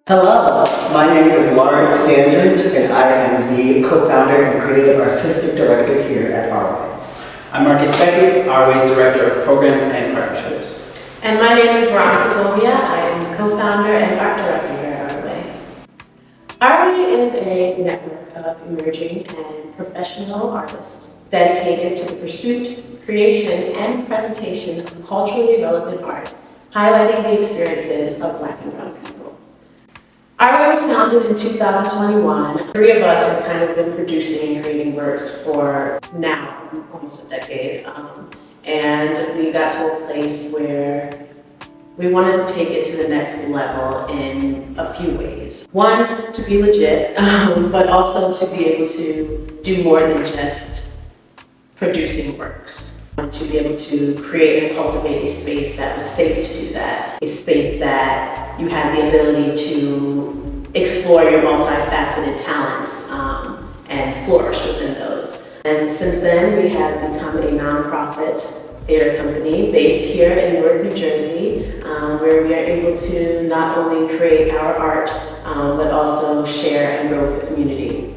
Hello, my name is Lawrence Standard, and I am the co-founder and creative artistic director here at Aurway. I'm Marcus Beckett, Aurway's Director of Programs and Partnerships. And my name is Veronica Gomia. I am the co-founder and art director here at Aurway. Aurway is a network of emerging and professional artists dedicated to the pursuit, creation, and presentation of culturally relevant art, highlighting the experiences of Black and brown people. Aurway was founded in 2021. Three of us have kind of been producing and creating works for now almost a decade. And we got to a place where we wanted to take it to the next level in a few ways. One, to be legit, but also to be able to do more than just producing works. To be able to create and cultivate a space that was safe to do that, a space that you had the ability to explore your multifaceted talents and flourish within those. And since then, we have become a nonprofit theater company based here in Newark, New Jersey, where we are able to not only create our art, but also share and grow with the community.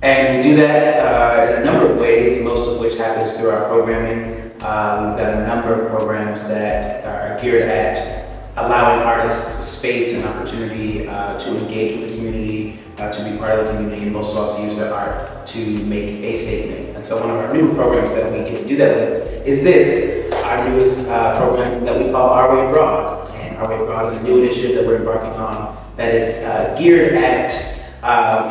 And we do that in a number of ways, most of which happens through our programming. We've got a number of programs that are geared at allowing artists space and opportunity to engage with the community, to be part of the community, and most of all to use their art to make a statement. And so one of our new programs that we get to do that with is this, our newest program that we call Aurway Abroad. And Aurway Abroad is a new initiative that we're embarking on that is geared at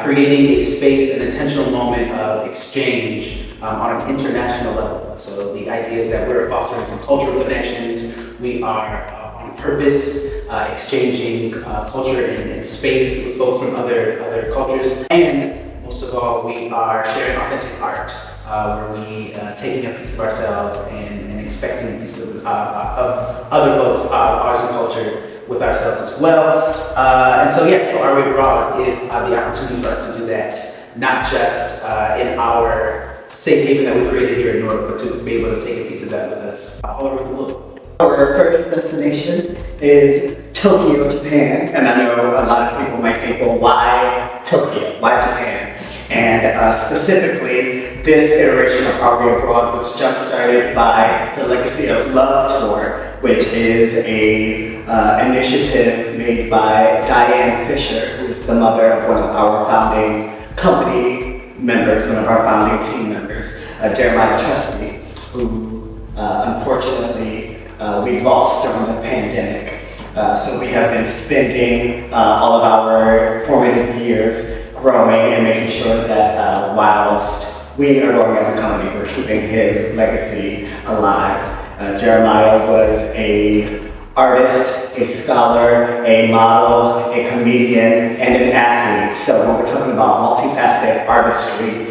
creating a space, an intentional moment of exchange on an international level. So the idea is that we're fostering some cultural connections. We are on purpose exchanging culture and space with folks from other cultures. And most of all, we are sharing authentic art where we taking a piece of ourselves and expecting a piece of other folks' art and culture with ourselves as well. So Aurway Abroad is the opportunity for us to do that, not just in our safe haven that we created here in Newark, but to be able to take a piece of that with us all over the globe. Our first destination is Tokyo, Japan, and I know a lot of people might think, well, why Tokyo? Why Japan? And specifically, this iteration of Aurway Abroad was jump-started by the Legacy of Love Tour, which is a initiative made by Diane Fisher, who is the mother of one of our founding company members, one of our founding team members, Jeremiah Trusty, who unfortunately we lost during the pandemic. So we have been spending all of our formative years growing and making sure that whilst we are growing as a company, we're keeping his legacy alive. Jeremiah was an artist, a scholar, a model, a comedian, and an athlete. So when we're talking about multifaceted artistry,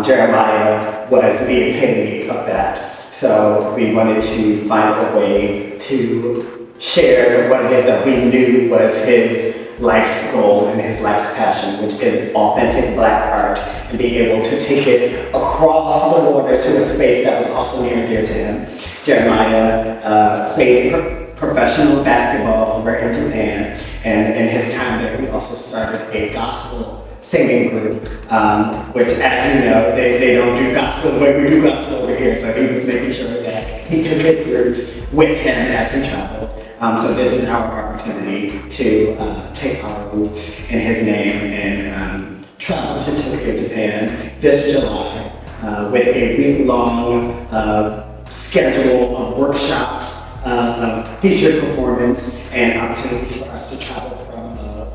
Jeremiah was the epitome of that. So we wanted to find a way to share what it is that we knew was his life's goal and his life's passion, which is authentic Black art, and being able to take it across the border to a space that was also near and dear to him. Jeremiah played professional basketball over in Japan, and in his time there, he also started a gospel singing group, which, as you know, they don't do gospel the way we do gospel over here, so he was making sure that he took his roots with him as he traveled. So this is our opportunity to take our roots in his name and travel to Tokyo, Japan this July with a week-long schedule of workshops, featured performance, and opportunities for us to travel from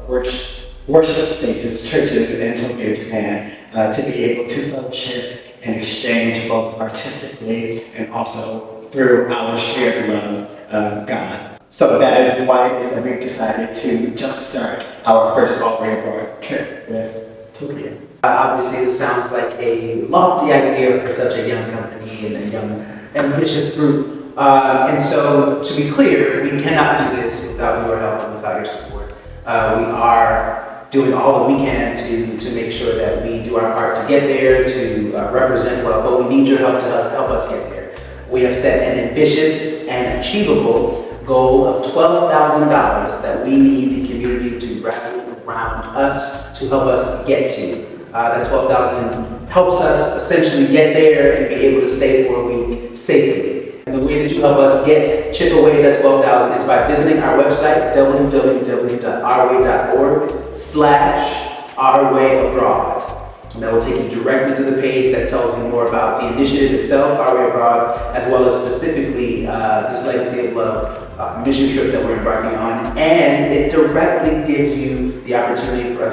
worship spaces, churches in Tokyo, Japan, to be able to fellowship and exchange both artistically and also through our shared love of God. So that is why it is that we've decided to jumpstart our first Aurway Abroad trip with Tokyo. Obviously, this sounds like a lofty idea for such a young company and a young, ambitious group. And so, to be clear, we cannot do this without your help and without your support. We are doing all that we can to make sure that we do our part to get there, to represent well, but we need your help to help us get there. We have set an ambitious and achievable goal of $12,000 that we need the community to rally around us to help us get to. That $12,000 helps us essentially get there and be able to stay for a week safely. And the way that you help us chip away that $12,000 is by visiting our website, www.ourway.org/ourwayabroad. And that will take you directly to the page that tells you more about the initiative itself, Our Way Abroad, as well as specifically this Legacy of Love mission trip that we're embarking on. And it directly gives you the opportunity for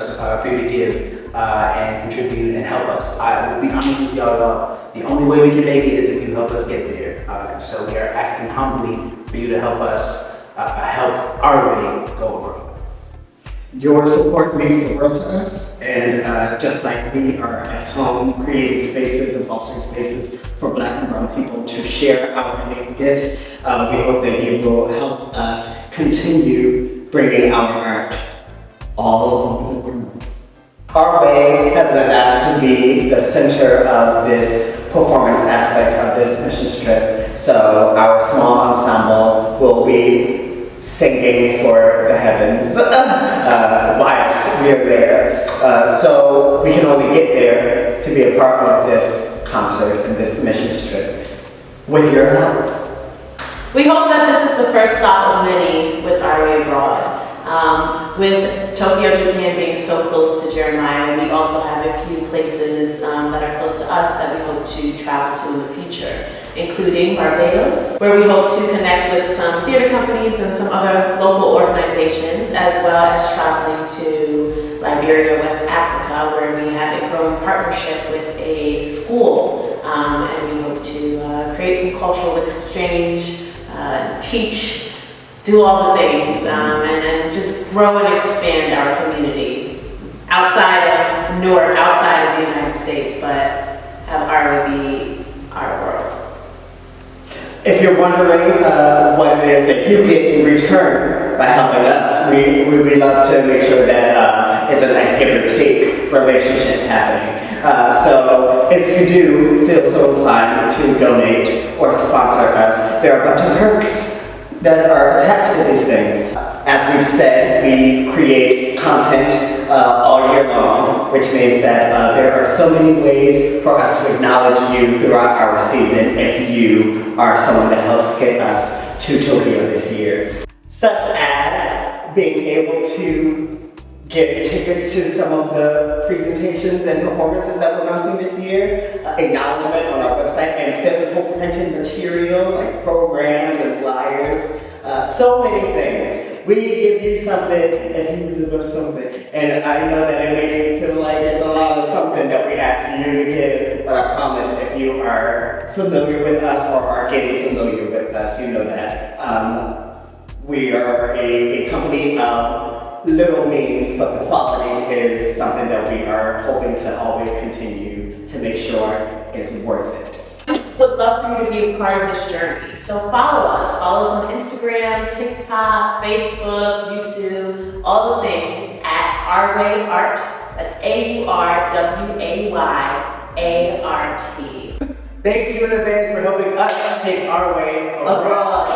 you to give and contribute and help us. I will be honest with y'all, the only way we can make it is if you help us get there. So we are asking humbly for you to help us help Our Way go abroad. Your support means the world to us, and just like we are at home creating spaces and fostering spaces for Black and brown people to share our innate gifts, we hope that you will help us continue bringing our art all over the world. Our Way has been asked to be the center of this performance aspect of this mission trip, so our small ensemble will be singing for the heavens whilst we're there. So we can only get there to be a part of this concert and this mission trip with your help. We hope that this is the first stop of many with Our Way Abroad. With Tokyo, Japan being so close to Jeremiah, we also have a few places that are close to us that we hope to travel to in the future, including Barbados, where we hope to connect with some theater companies and some other local organizations, as well as traveling to Liberia, West Africa, where we have a growing partnership with a school, and we hope to create some cultural exchange, teach, do all the things, and just grow and expand our community outside of Newark, outside of the United States, but have Our Way be our world. If you're wondering what it is that you get in return by helping us, we love to make sure that it's a nice give and take relationship happening. So if you do feel so inclined to donate or sponsor us, there are a bunch of perks that are attached to these things. As we've said, we create content all year long, which means that there are so many ways for us to acknowledge you throughout our season if you are someone that helps get us to Tokyo this year. Such as being able to get tickets to some of the presentations and performances that we're mounting this year, acknowledgement on our website, and physical printed materials like programs and flyers. So many things. We give you something if you give us something. And I know that it may feel like it's a lot of something that we ask you to give, but I promise if you are familiar with us or are getting familiar with us, you know that we are a company of little means, but the quality is something that we are hoping to always continue to make sure is worth it. Would love for you to be a part of this journey. So follow us on Instagram, TikTok, Facebook, YouTube, all the things at Aurway Art. That's AURWAYART. Thank you in advance for helping us take Our Way abroad.